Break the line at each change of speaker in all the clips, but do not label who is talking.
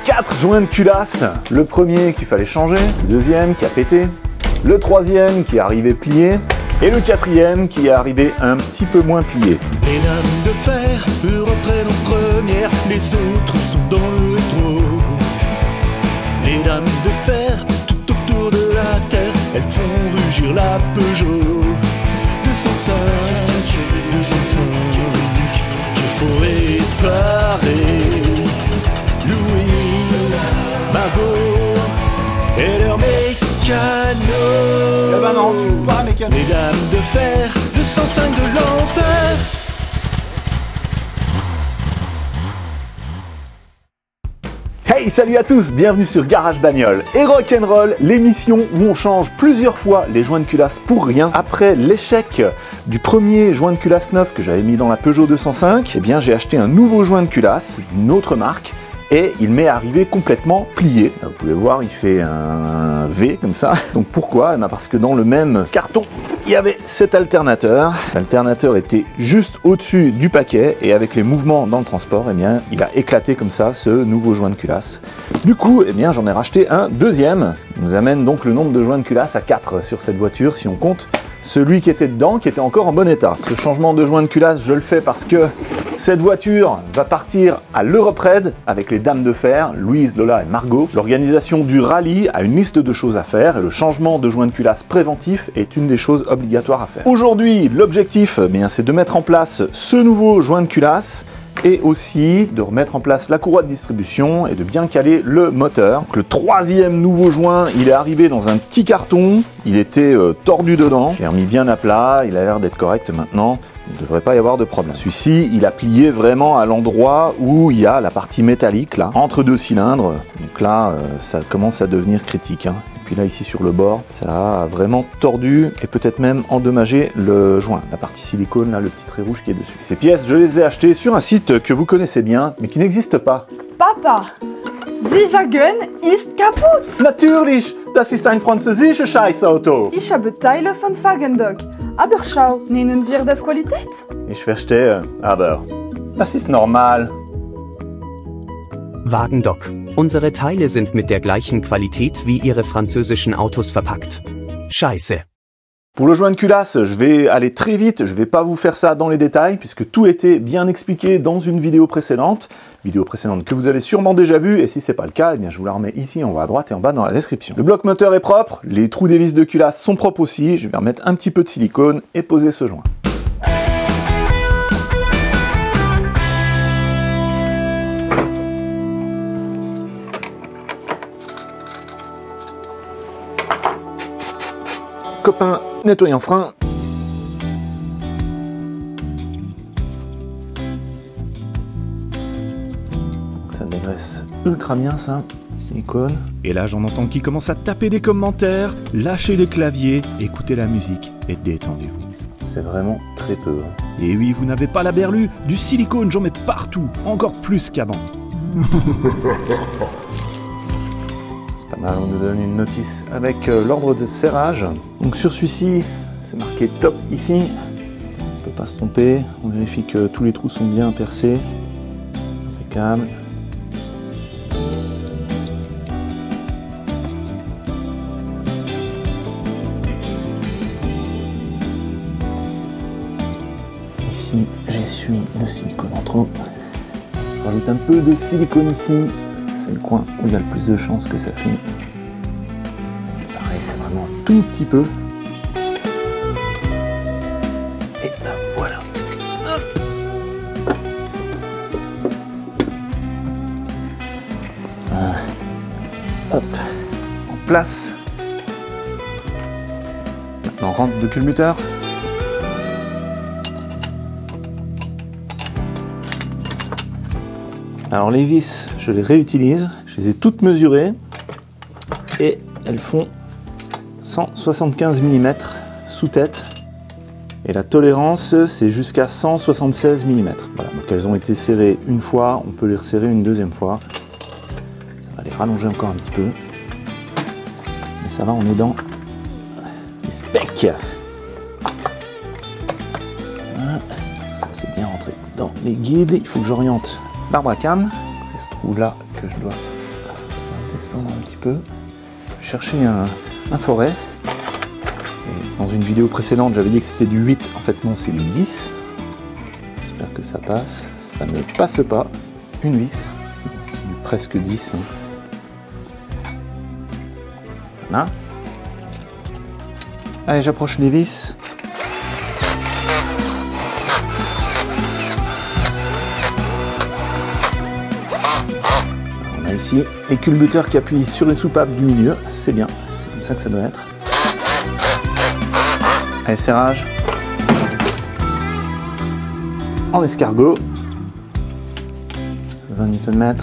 4 joints de culasse. Le premier qu'il fallait changer, le deuxième qui a pété, le troisième qui est arrivé plié, et le quatrième qui est arrivé un petit peu moins plié.
Les lames de fer reprennent en première, les autres sont dans le rétro. Les lames de fer tout autour de la terre, elles font rugir la Peugeot 205, 205. Il faut réparer Louise, Margot et leur mécano.
Eh ben non, je suis pas mécano.
Les lames de fer 205 de l'enfer.
Hey, salut à tous, bienvenue sur Garage Bagnole et Rock'n'Roll, l'émission où on change plusieurs fois les joints de culasse pour rien. Après l'échec du premier joint de culasse neuf que j'avais mis dans la Peugeot 205, eh bien j'ai acheté un nouveau joint de culasse d'une autre marque et il m'est arrivé complètement plié. Vous pouvez voir, il fait un V comme ça. Donc pourquoi? Eh bien parce que dans le même carton, il y avait cet alternateur. L'alternateur était juste au-dessus du paquet et avec les mouvements dans le transport, eh bien, il a éclaté comme ça ce nouveau joint de culasse. Du coup, eh bien, j'en ai racheté un deuxième, ce qui nous amène donc le nombre de joints de culasse à 4 sur cette voiture si on compte celui qui était dedans, qui était encore en bon état. Ce changement de joint de culasse, je le fais parce que cette voiture va partir à l'Europe-Raid avec les dames de fer, Louise, Lola et Margot. L'organisation du rallye a une liste de choses à faire et le changement de joint de culasse préventif est une des choses obligatoires à faire. Aujourd'hui, l'objectif, c'est de mettre en place ce nouveau joint de culasse et aussi de remettre en place la courroie de distribution et de bien caler le moteur. Donc, le troisième nouveau joint, il est arrivé dans un petit carton, il était tordu dedans, je l'ai remis bien à plat, il a l'air d'être correct maintenant. Il ne devrait pas y avoir de problème. Celui-ci, il a plié vraiment à l'endroit où il y a la partie métallique, là, entre deux cylindres. Donc là, ça commence à devenir critique. Et puis là, ici sur le bord, ça a vraiment tordu et peut-être même endommagé le joint. La partie silicone, là, le petit trait rouge qui est dessus. Ces pièces, je les ai achetées sur un site que vous connaissez bien, mais qui n'existe pas.
Papa, die Wagen ist kaputt.
Natürlich, das ist ein französisches Scheißauto.
Ich habe Teile von Wagendog. Aber schau, nennen wir das Qualität?
Ich verstehe, aber das ist normal.
Wagendog. Unsere Teile sind mit der gleichen Qualität wie Ihre französischen Autos verpackt. Scheiße.
Pour le joint de culasse, je vais aller très vite, je ne vais pas vous faire ça dans les détails puisque tout était bien expliqué dans une vidéo précédente que vous avez sûrement déjà vue, et si ce n'est pas le cas, eh bien je vous la remets ici en haut à droite et en bas dans la description. Le bloc moteur est propre, les trous des vis de culasse sont propres aussi, je vais remettre un petit peu de silicone et poser ce joint. Copain nettoyant frein. Ça dégraisse ultra bien ça, silicone.
Et là j'en entends qui commence à taper des commentaires, lâcher les claviers, écouter la musique et détendez-vous.
C'est vraiment très peu.
Et oui, vous n'avez pas la berlue, du silicone j'en mets partout, encore plus qu'avant.
C'est pas mal, on nous donne une notice avec l'ordre de serrage. Donc sur celui-ci, c'est marqué top ici. On peut pas se tromper, on vérifie que tous les trous sont bien percés. Impeccable. Ici, j'essuie le silicone en trop. Je rajoute un peu de silicone ici. C'est le coin où il y a le plus de chances que ça finisse. Pareil, c'est vraiment un tout petit peu. Et là, voilà. Hop. Voilà. Hop. En place. Maintenant, rentre de culbuteur. Alors les vis, je les réutilise, je les ai toutes mesurées et elles font 175 mm sous tête et la tolérance c'est jusqu'à 176 mm. Voilà, donc elles ont été serrées une fois, on peut les resserrer une deuxième fois. Ça va les rallonger encore un petit peu. Mais ça va, on est dans les specs. Voilà. Ça c'est bien rentré dans les guides, il faut que j'oriente l'arbre à cam, c'est ce trou là que je dois descendre un petit peu. Je vais chercher un forêt. Et dans une vidéo précédente, j'avais dit que c'était du 8. En fait, non, c'est du 10. J'espère que ça passe. Ça ne passe pas. Une vis. C'est du presque 10. Voilà. Allez, j'approche les vis. On a ici les culbuteurs qui appuient sur les soupapes du milieu. C'est bien. C'est comme ça que ça doit être. Allez, serrage. En escargot. 20 Nm.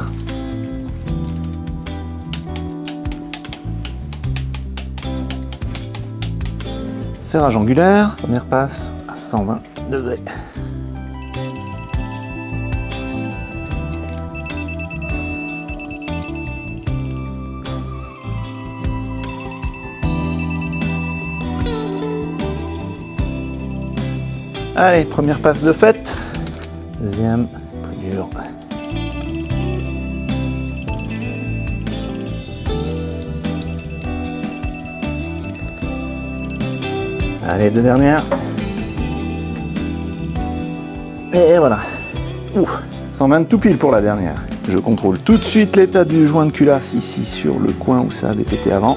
Serrage angulaire, première passe à 120 degrés. Allez, première passe de faite. Deuxième, plus dur. Allez, deux dernières. Et voilà. Ouf, 120 tout pile pour la dernière. Je contrôle tout de suite l'état du joint de culasse ici sur le coin où ça avait pété avant.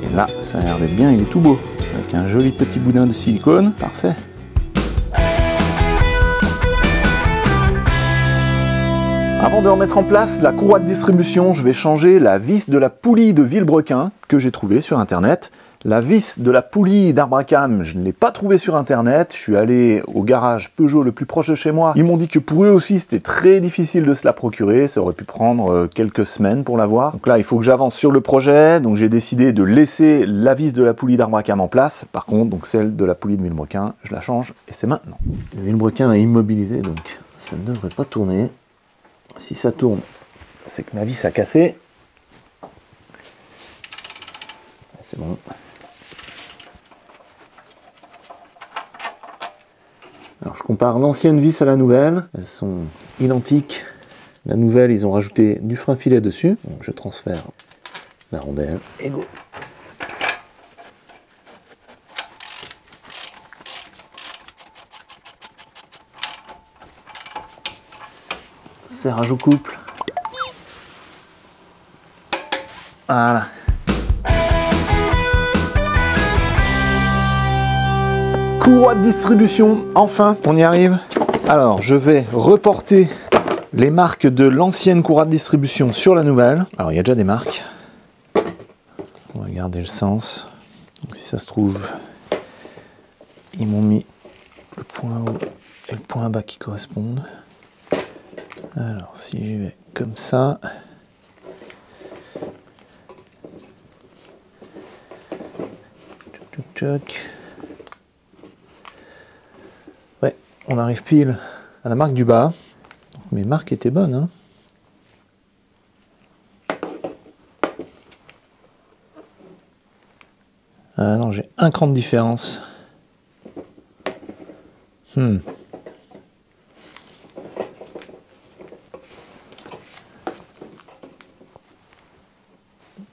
Et là, ça a l'air d'être bien, il est tout beau. Avec un joli petit boudin de silicone. Parfait. Avant de remettre en place la courroie de distribution, je vais changer la vis de la poulie de Villebrequin que j'ai trouvée sur internet. La vis de la poulie d'Arbacam, je ne l'ai pas trouvée sur internet. Je suis allé au garage Peugeot le plus proche de chez moi. Ils m'ont dit que pour eux aussi c'était très difficile de se la procurer. Ça aurait pu prendre quelques semaines pour l'avoir. Donc là, il faut que j'avance sur le projet. Donc j'ai décidé de laisser la vis de la poulie d'Arbacam en place. Par contre, donc celle de la poulie de Villebrequin, je la change et c'est maintenant. Le Villebrequin est immobilisé, donc ça ne devrait pas tourner. Si ça tourne, c'est que ma vis a cassé. C'est bon. Alors je compare l'ancienne vis à la nouvelle, elles sont identiques. La nouvelle, ils ont rajouté du frein filet dessus. Donc je transfère la rondelle et go. Serrage au couple. Voilà. Courroie de distribution, enfin, on y arrive. Alors, je vais reporter les marques de l'ancienne courroie de distribution sur la nouvelle. Alors, il y a déjà des marques. On va garder le sens. Donc, si ça se trouve, ils m'ont mis le point haut et le point bas qui correspondent. Alors, si j'y vais comme ça... Ouais, on arrive pile à la marque du bas. Donc, mes marques étaient bonnes, hein. Ah non, j'ai un cran de différence.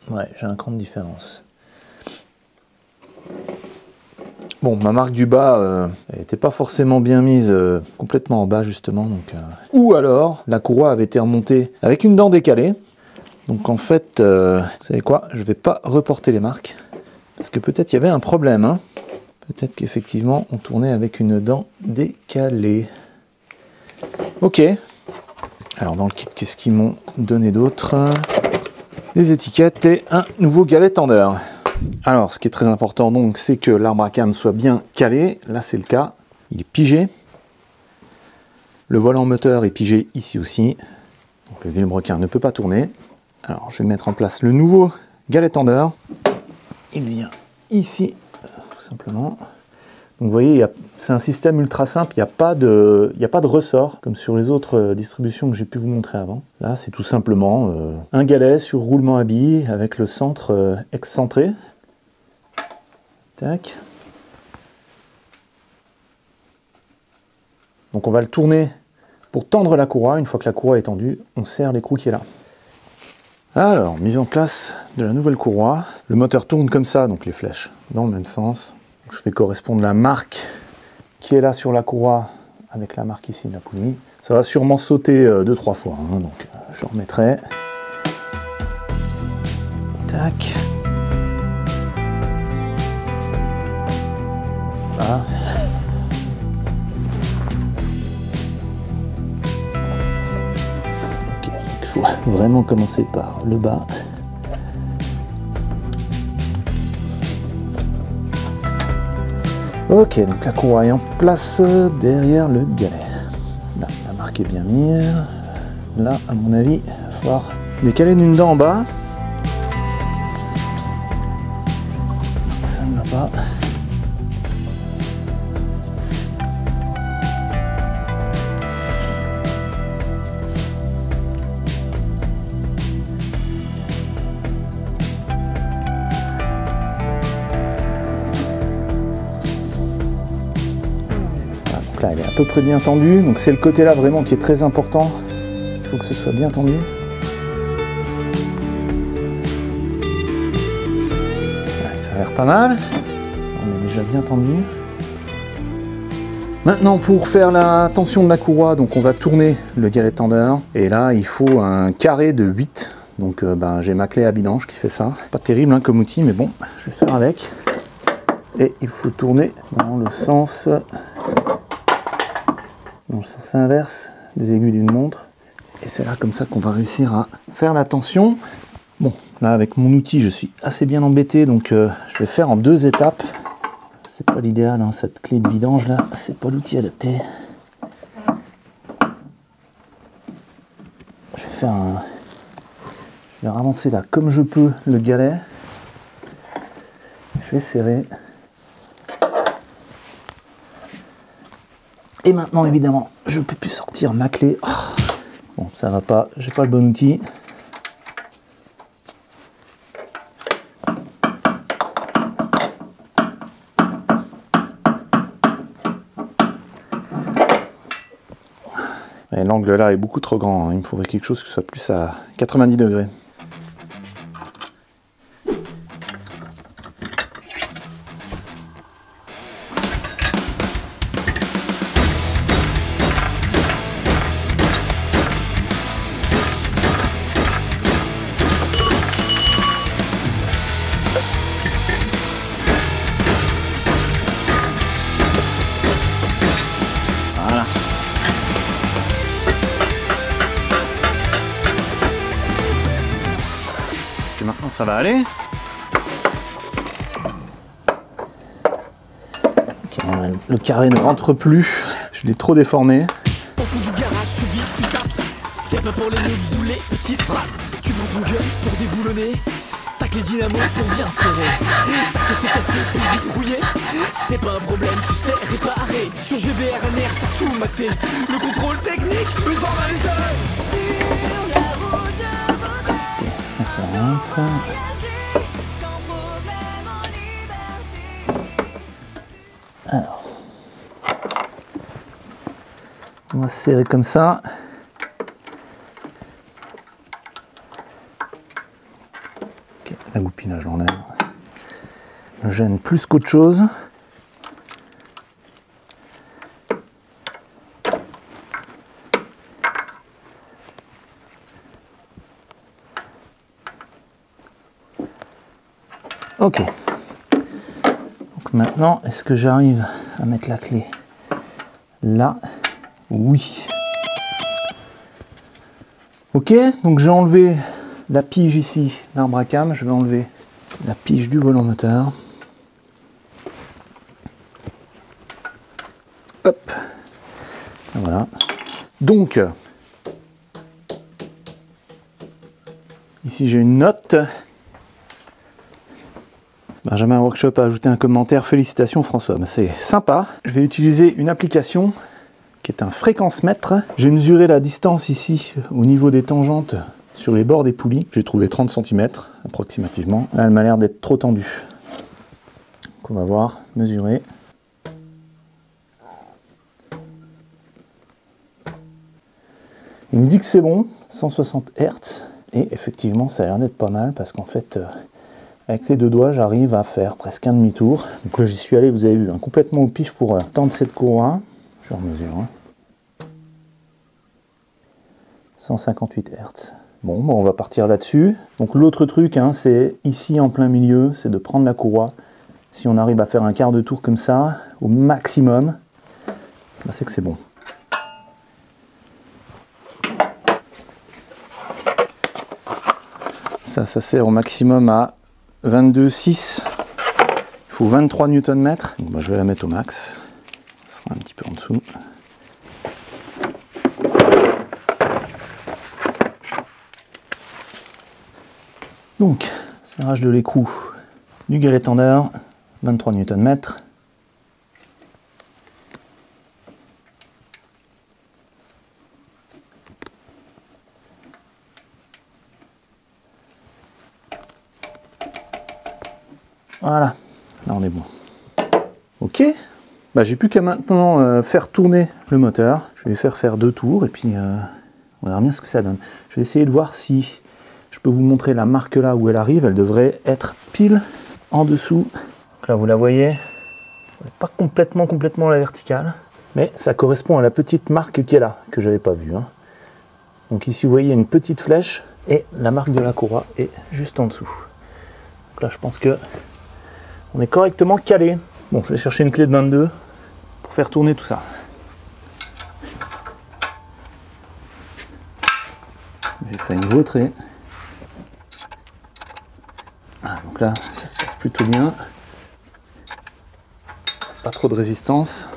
Ouais, j'ai un cran de différence. Bon, ma marque du bas n'était pas forcément bien mise complètement en bas justement. Donc, ou alors, la courroie avait été remontée avec une dent décalée. Donc en fait, vous savez quoi, je ne vais pas reporter les marques. Parce que peut-être il y avait un problème. Hein. Peut-être qu'effectivement, on tournait avec une dent décalée. Ok. Alors dans le kit, qu'est-ce qu'ils m'ont donné d'autre? Des étiquettes et un nouveau galet tendeur. Alors, ce qui est très important, donc, c'est que l'arbre à cam soit bien calé. Là, c'est le cas. Il est pigé. Le volant moteur est pigé ici aussi. Donc, le Villebrequin ne peut pas tourner. Alors, je vais mettre en place le nouveau galet tendeur. Il vient ici, tout simplement. Donc, vous voyez, c'est un système ultra simple. Il n'y a pas de ressort, comme sur les autres distributions que j'ai pu vous montrer avant. Là, c'est tout simplement un galet sur roulement à billes avec le centre excentré. Tac. Donc on va le tourner pour tendre la courroie. Une fois que la courroie est tendue, on serre l'écrou qui est là. Alors, mise en place de la nouvelle courroie. Le moteur tourne comme ça, donc les flèches dans le même sens. Je fais correspondre la marque qui est là sur la courroie avec la marque ici de la poulie. Ça va sûrement sauter 2-3 fois, hein, donc je remettrai. Tac. Voilà. Ok, il faut vraiment commencer par le bas. Ok, donc la courroie est en place derrière le galet. Là, la marque est bien mise. Là, à mon avis, il va falloir décaler d'une dent en bas. Ça ne va pas. Donc là, elle est à peu près bien tendue. Donc c'est le côté là vraiment qui est très important. Il faut que ce soit bien tendu. Ouais, ça a l'air pas mal. On est déjà bien tendu. Maintenant, pour faire la tension de la courroie, donc on va tourner le galet tendeur. Et là, il faut un carré de 8. Donc j'ai ma clé à vidange qui fait ça. Pas terrible hein, comme outil, mais bon, je vais faire avec. Et il faut tourner dans le sens inverse des aiguilles d'une montre. Et c'est là comme ça qu'on va réussir à faire la tension. Bon, là avec mon outil, je suis assez bien embêté, donc je vais faire en 2 étapes. C'est pas l'idéal, hein, cette clé de vidange là, c'est pas l'outil adapté. Je vais ravancer là comme je peux le galet. Je vais serrer. Et maintenant, évidemment, je ne peux plus sortir ma clé. Oh. Bon, ça va pas, j'ai pas le bon outil. L'angle là est beaucoup trop grand. Il me faudrait quelque chose qui soit plus à 90 degrés. Maintenant ça va aller. Okay, le carré ne rentre plus, je l'ai trop déformé.
Au fond du garage, tu vises, tu tapes. C'est pas pour les noobs ou les petites frappes. Tu prends ton gun pour déboulonner. Tac les dynamos pour bien serrer. Parce que c'est cassé pour rouiller. C'est pas un problème, tu sais réparer. Sur GBRNR, t'as tout maté. Le contrôle technique, une formalité. Sur la route, je voudrais.
Ça rentre. Alors, on va serrer comme ça. Okay, la goupille, je l'enlève. Me gêne plus qu'autre chose. Ok. Donc maintenant, est-ce que j'arrive à mettre la clé là? Oui. Ok, donc j'ai enlevé la pige ici, l'arbre à cam. Je vais enlever la pige du volant moteur. Hop. Voilà. Donc, ici j'ai une note. Benjamin Workshop a ajouté un commentaire. Félicitations François, c'est sympa. Je vais utiliser une application qui est un fréquence-mètre. J'ai mesuré la distance ici au niveau des tangentes sur les bords des poulies. J'ai trouvé 30 cm approximativement. Là, elle m'a l'air d'être trop tendue. Donc on va voir, mesurer. Il me dit que c'est bon, 160 Hz. Et effectivement, ça a l'air d'être pas mal parce qu'en fait, avec les deux doigts, j'arrive à faire presque un demi-tour. Donc là, j'y suis allé, vous avez vu, hein, complètement au pif pour tendre cette courroie. Je remesure. Hein. 158 Hz. Bon, on va partir là-dessus. Donc l'autre truc, hein, c'est ici en plein milieu, c'est de prendre la courroie. Si on arrive à faire un quart de tour comme ça, au maximum, bah c'est que c'est bon. Ça sert au maximum à 22,6. Il faut 23 Nm. Donc, bah, je vais la mettre au max. Ça sera un petit peu en dessous. Donc, serrage de l'écrou du galet tendeur, 23 Nm. Voilà, là on est bon. Ok, bah, j'ai plus qu'à maintenant faire tourner le moteur. Je vais faire 2 tours et puis on verra bien ce que ça donne. Je vais essayer de voir si je peux vous montrer la marque là où elle arrive. Elle devrait être pile en dessous. Donc là vous la voyez, pas complètement à la verticale, mais ça correspond à la petite marque qui est là, que j'avais pas vue. Hein. Donc ici vous voyez une petite flèche et la marque de la courroie est juste en dessous. Donc là je pense que on est correctement calé. Bon, je vais chercher une clé de 22 pour faire tourner tout ça. J'ai fait une vautrée. Ah, donc là, ça se passe plutôt bien. Pas trop de résistance.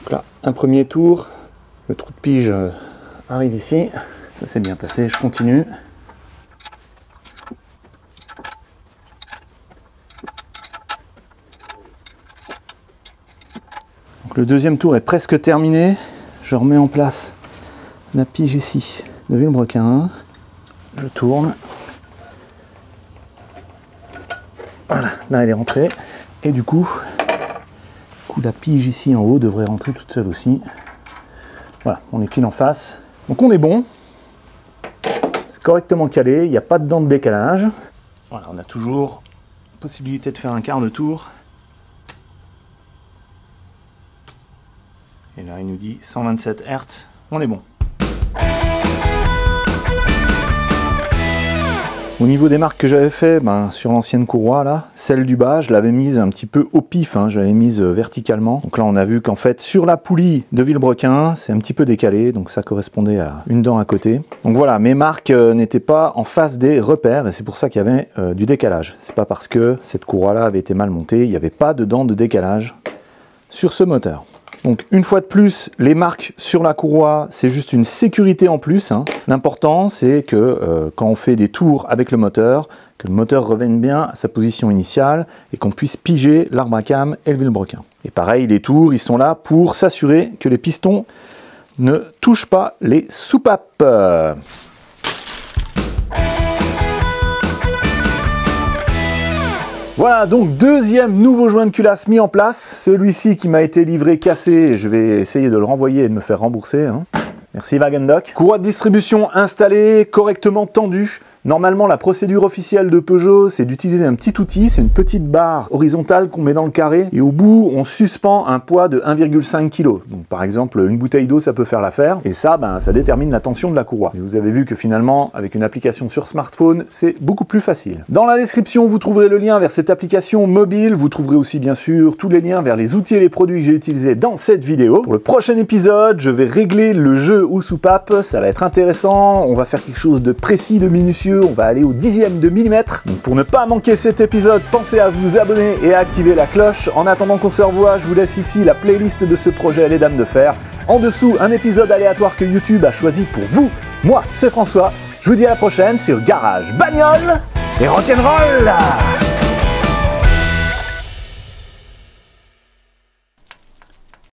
Donc là, un premier tour. Le trou de pige arrive ici. Ça s'est bien passé, je continue. Donc le deuxième tour est presque terminé. Je remets en place la pige ici de Villebrequin. Je tourne. Voilà, là elle est rentrée. Et du coup, la pige ici en haut devrait rentrer toute seule aussi. Voilà, on est pile en face. Donc on est bon. C'est correctement calé, il n'y a pas de dents de décalage. Voilà, on a toujours possibilité de faire un quart de tour. Et là, il nous dit 127 Hz. On est bon. Au niveau des marques que j'avais fait, sur l'ancienne courroie, là, celle du bas, je l'avais mise un petit peu au pif, hein, je l'avais mise verticalement. Donc là, on a vu qu'en fait, sur la poulie de Villebrequin, c'est un petit peu décalé, donc ça correspondait à une dent à côté. Donc voilà, mes marques n'étaient pas en face des repères, et c'est pour ça qu'il y avait du décalage. C'est pas parce que cette courroie-là avait été mal montée, il n'y avait pas de dent de décalage sur ce moteur. Donc une fois de plus, les marques sur la courroie, c'est juste une sécurité en plus. Hein. L'important, c'est que quand on fait des tours avec le moteur, que le moteur revienne bien à sa position initiale et qu'on puisse piger l'arbre à cam et le Villebrequin. Et pareil, les tours, ils sont là pour s'assurer que les pistons ne touchent pas les soupapes. Voilà, donc deuxième nouveau joint de culasse mis en place. Celui-ci qui m'a été livré cassé, je vais essayer de le renvoyer et de me faire rembourser. Hein. Merci Wagendock. Courroie de distribution installée, correctement tendue. Normalement, la procédure officielle de Peugeot, c'est d'utiliser un petit outil, c'est une petite barre horizontale qu'on met dans le carré, et au bout, on suspend un poids de 1,5 kg. Donc par exemple, une bouteille d'eau, ça peut faire l'affaire, et ça, ça détermine la tension de la courroie. Et vous avez vu que finalement, avec une application sur smartphone, c'est beaucoup plus facile. Dans la description, vous trouverez le lien vers cette application mobile, vous trouverez aussi bien sûr tous les liens vers les outils et les produits que j'ai utilisés dans cette vidéo. Pour le prochain épisode, je vais régler le jeu aux soupapes, ça va être intéressant, on va faire quelque chose de précis, de minutieux, on va aller au dixième de millimètre. Donc pour ne pas manquer cet épisode, pensez à vous abonner et à activer la cloche. En attendant qu'on se revoie, je vous laisse ici la playlist de ce projet Les Dames de Fer. En dessous, un épisode aléatoire que YouTube a choisi pour vous. Moi, c'est François. Je vous dis à la prochaine sur Garage Bagnole et Rock'n'Roll.